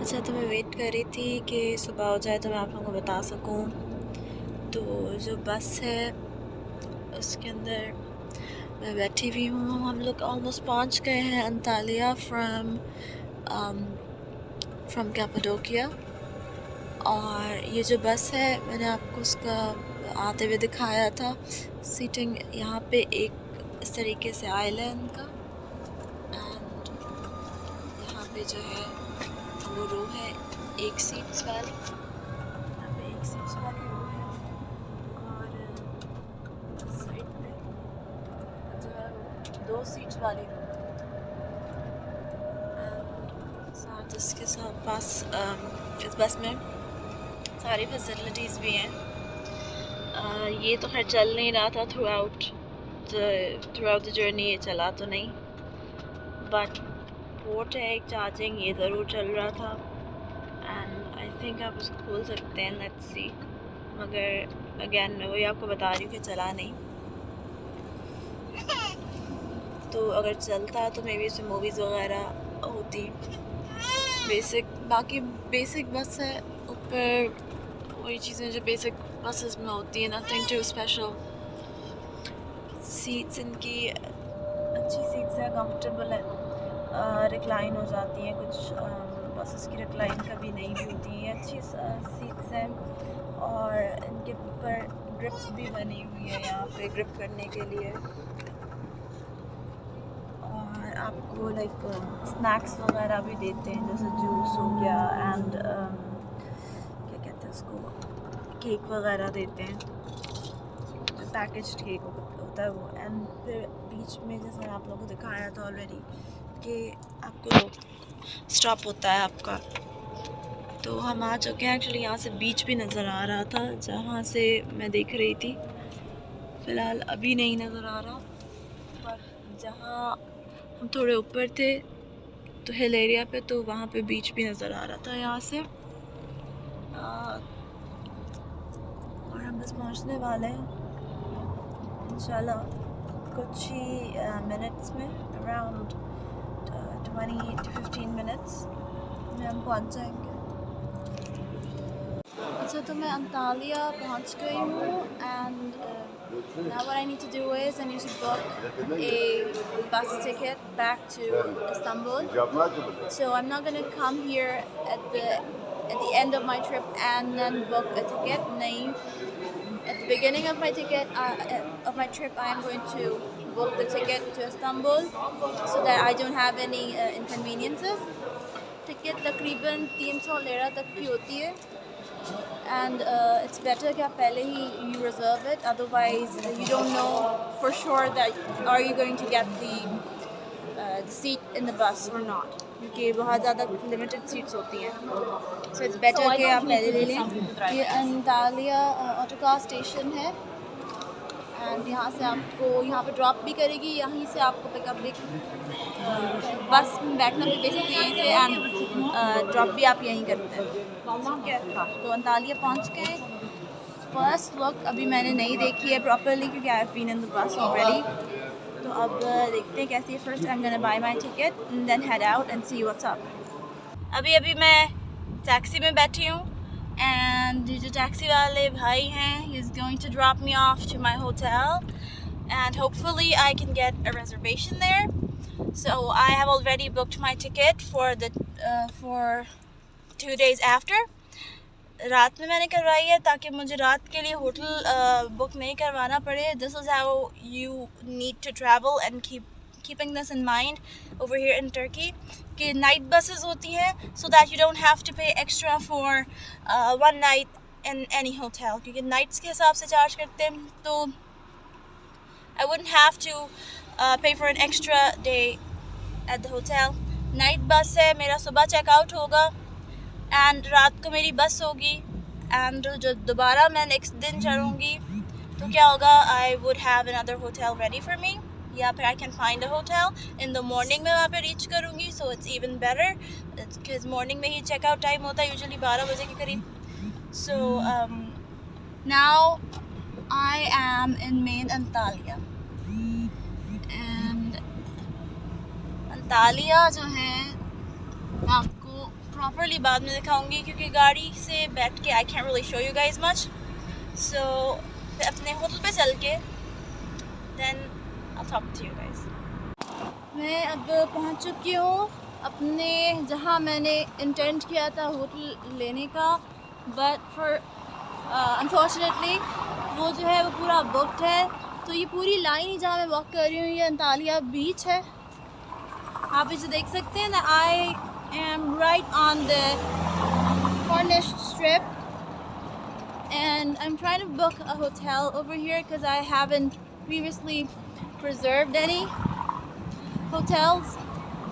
अच्छा, तो मैं वेट कर रही थी कि सुबह हो जाए तो मैं आप लोगों को बता सकूं। तो जो बस है उसके अंदर मैं बैठी हुई हूँ। हम लोग ऑलमोस्ट पहुँच गए हैं अंतालिया फ्रॉम कैपाडोकिया। और ये जो बस है मैंने आपको उसका आते हुए दिखाया था। सीटिंग यहाँ पे एक इस तरीके से आइलैंड का, एंड यहाँ पे जो है वो रो है एक सीट्स वाली। यहाँ पे एक सीट्स वाली रो है और साइड पे जो है वो 2 सीट्स वाली रो है। एंड साथ इसके साथ पास इस बस में सारी फैसिलिटीज़ भी हैं। ये तो खैर चल नहीं रहा था थ्रू आउट द जर्नी, ये चला तो नहीं, बट पोर्ट है एक चार्जिंग, ये ज़रूर चल रहा था। एंड आई थिंक आप उसको खोल सकते हैं, लेट्स सी। मगर अगेन मैं वही आपको बता रही हूँ कि चला नहीं। तो अगर चलता तो मे बी इसमें मूवीज़ वगैरह होती। बाकी बेसिक बस है, ऊपर वही चीज़ें जो बेसिक बसेस में होती हैं, नथिंग टू स्पेशल। सीट्स इनकी अच्छी सीट्स हैं, कंफर्टेबल है, रिक्लाइन हो जाती हैं। कुछ बसेस की रिक्लाइन कभी नहीं भी होती हैं। अच्छी सीट्स हैं और इनके ऊपर ग्रिप भी बनी हुई है यहाँ पे ग्रिप करने के लिए। और आपको लाइक स्नैक्स वगैरह भी देते हैं, जैसे जूस हो गया एंड क्या कहते हैं उसको, केक वगैरह देते हैं, जो पैकेज्ड केक होता है वो। एंड फिर बीच में जैसे मैंने आप लोगों को दिखाया था ऑलरेडी कि आपको स्टॉप होता है आपका। तो हम आ चुके हैं। एक्चुअली यहाँ से बीच भी नज़र आ रहा था जहाँ से मैं देख रही थी। फ़िलहाल अभी नहीं नज़र आ रहा, पर जहाँ हम थोड़े ऊपर थे तो हिल एरिया पे, तो वहाँ पे बीच भी नज़र आ रहा था यहाँ से। और हम बस पहुँचने वाले हैं इंशाल्लाह कुछ ही मिनट्स में, अराउंड 20 to 15 मिनट्स में हम पहुँच जाएंगे। अच्छा, तो मैं अंतालिया पहुँच गई हूँ। And now what I need to do is I need to book a bus ticket back to Istanbul. So I'm not going to come here at the end of my trip and then book a ticket. No, at the beginning of my trip I am going to book the ticket to Istanbul so that I don't have any inconveniences. Ticket तकरीबन 300 लेरा तक की होती है, and it's better कि आप पहले ही you reserve it, otherwise you don't know for sure that are you going to get the seat in the bus और नॉट, क्योंकि बहुत ज़्यादा लिमिटेड सीट्स होती हैं। सो इट्स बेटर कि आप पहले ले लें। ये अंतालिया ऑटोकार स्टेशन है एंड यहाँ से आपको यहाँ पे ड्रॉप भी करेगी, यहीं से आपको पिकअप भी, बस बैठना भी बेसिकली यहीं से एंड ड्रॉप भी आप यहीं करते हैं। ठीक है, हाँ। तो अंतालिया पहुँच गए। फर्स्ट वक्त अभी मैंने नहीं देखी है प्रॉपरली क्योंकि I have been in the bus already. तो अब देखते हैं कैसी है। First I am gonna buy my ticket and then head out and see what's up. अभी मैं टैक्सी में बैठी हूँ and जो टैक्सी वाले भाई हैं, he is going to drop me off to my hotel and hopefully I can get a reservation there. So I have already booked my ticket for 2 days after. रात में मैंने करवाई है ताकि मुझे रात के लिए होटल बुक नहीं करवाना पड़े. This is how you need to travel and keeping this in mind over here in Turkey कि night buses होती हैं so that you don't have to pay extra for one night in any hotel, क्योंकि nights के हिसाब से charge करते हैं तो I wouldn't have to pay for an extra day at the hotel. Night bus है, मेरा सुबह चेक आउट होगा एंड रात को मेरी बस होगी एंड जो दोबारा मैं नेक्स्ट दिन चढ़ूँगी तो क्या होगा, I would have another hotel ready for me, या फिर I can find a hotel in the morning में वहाँ पे रीच करूँगी. So it's even better because morning में ही चेक आउट टाइम होता है यूजुअली 12 बजे के करीब. So now I am in main Antalya and Antalya जो है मैं आपको प्रॉपरली बाद में दिखाऊंगी क्योंकि गाड़ी से बैठ के I can't really show you guys much. So अपने होटल पे चल के then I talk to you guys. मैं अब पहुंच चुकी हूँ अपने जहाँ मैंने इंटेंट किया था होटल लेने का, बट फॉर अनफॉर्चुनेटली वो जो है वो पूरा बुक्ड है. तो ये पूरी लाइन ही जहाँ मैं वॉक कर रही हूँ ये अंतालिया बीच है. आप इसे देख सकते हैं. I am right on the Cornish strip and I'm trying to book a hotel over here because I haven't previously reserved any hotels.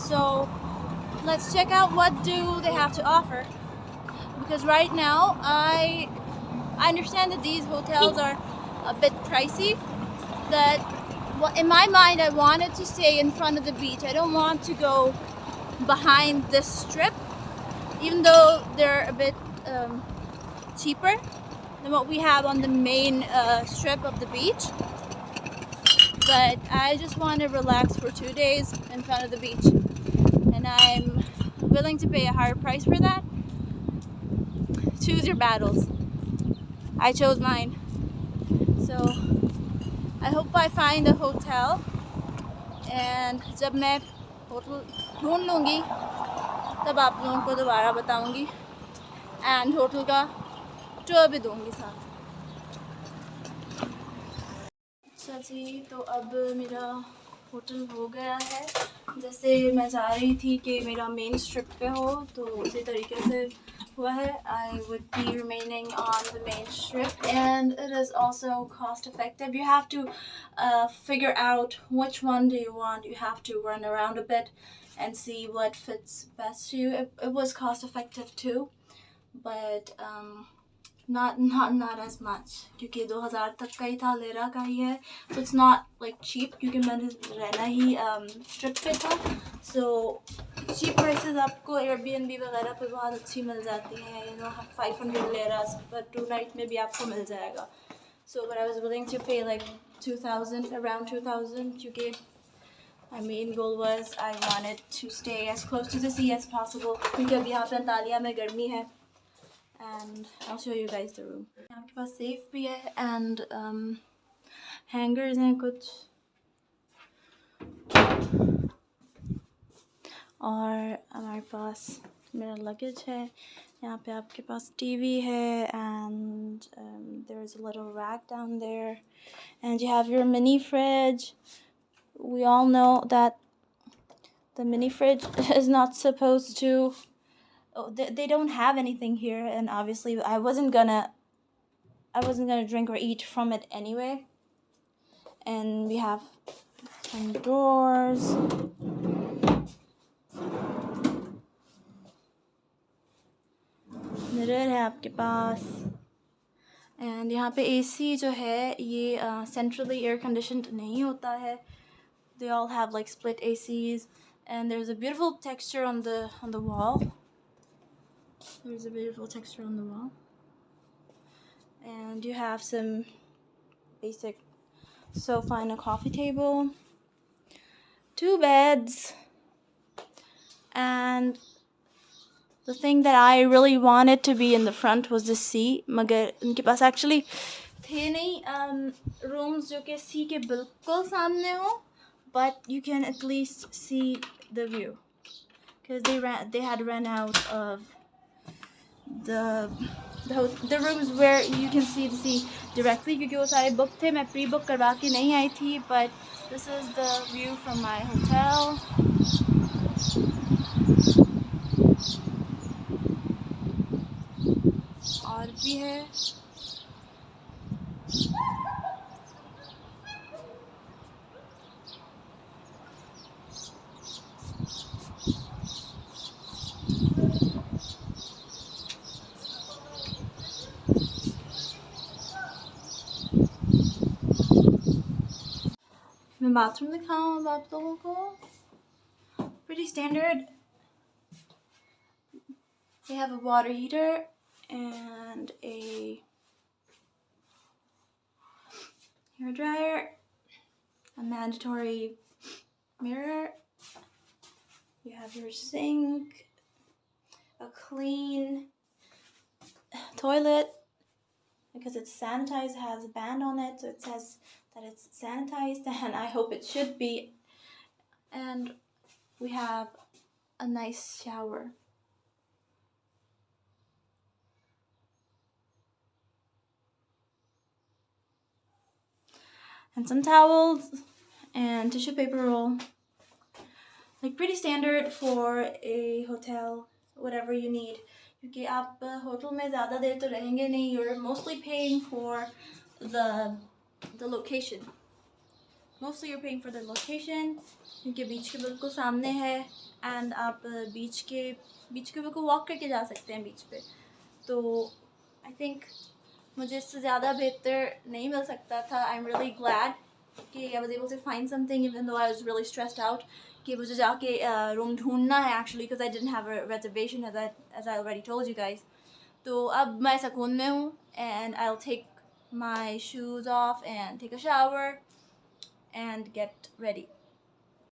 So let's check out what do they have to offer, because right now I understand that these hotels are a bit pricey. That in my mind I wanted to stay in front of the beach. I don't want to go behind this strip, even though they're a bit cheaper than what we have on the main strip of the beach. But I just want to relax for 2 days in front of the beach, and I'm willing to pay a higher price for that. Choose your battles. I chose mine. So I hope I find a hotel, and जब मैं hotel ढूंढ लूँगी तब आप लोगों को दोबारा बताऊँगी एंड होटल का टूर भी दूँगी साथ. अच्छा जी, तो अब मेरा होटल हो गया है. जैसे मैं चाह रही थी कि मेरा मेन स्ट्रिप पे हो, तो उसी तरीके से हुआ है. I would be remaining on the main strip, and it is also cost effective. You have to figure out which one do you want. You have to run around a bit and see what fits best to you. It was cost effective too, but not as much, क्योंकि 2000 तक का ही था, लेरा का ही है. So it's not like cheap क्योंकि मैंने रहना ही strip पे था. So cheap prices आपको Airbnb वगैरह पे बहुत अच्छी मिल जाती हैं. 500 liras पर 2 night में भी आपको मिल जाएगा. So but I was willing to pay like 2000, around 2000, क्योंकि my main goal was I wanted to stay as close to the sea as possible, क्योंकि अभी यहाँ पे अंतालिया में गर्मी है. And I'll show you guys the room. आपके पास safe भी है and hangers हैं कुछ, और हमारे पास मेरा लगेज है. यहाँ पे आपके पास टीवी है, and there is a little rack down there, and you have your mini fridge. We all know that the mini fridge is not supposed to, they don't have anything here, and obviously I wasn't gonna drink or eat from it anyway. And we have some drawers, mirror है आपके पास, and यहाँ पे AC जो है ये centrally air conditioned नहीं होता है. They all have like split ACs, and there's a beautiful texture on the wall. There's a beautiful texture on the wall, and you have some basic sofa and a coffee table, 2 beds, and the thing that I really wanted to be in the front was the sea. मगर उनके पास actually थे नहीं rooms जो कि sea के बिल्कुल सामने हो, but you can at least see the view, because they had run out of the rooms where you can see the sea directly, क्योंकि वो सारे book थे. मैं pre-book करवा के नहीं आई थी, but this is the view from my hotel. और भी है. मैं बाथरूम दिखाऊं अब आप लोगों को. Pretty standard. They have a water heater and a hair dryer, a mandatory mirror. You have your sink, a clean toilet because it's sanitized, it has a band on it, so it says that it's sanitized, and I hope it should be. And we have a nice shower. And some towels and tissue paper roll. Like pretty standard for a hotel, whatever you need. क्योंकि आप hotel में ज़्यादा देर तो रहेंगे नहीं. You're mostly paying for the location. Mostly you're paying for the location क्योंकि बीच के बिल्कुल सामने है. And आप बीच के बिल्कुल वॉक करके जा सकते हैं बीच पे. तो I think मुझे इससे ज़्यादा बेहतर नहीं मिल सकता था. I'm really glad कि I was able to find something even though I was really stressed out कि मुझे जाके रूम ढूंढना है actually because I didn't have a reservation as I already told you guys. तो अब मैं सुकून में हूँ and I'll take my shoes off and take a shower and get ready.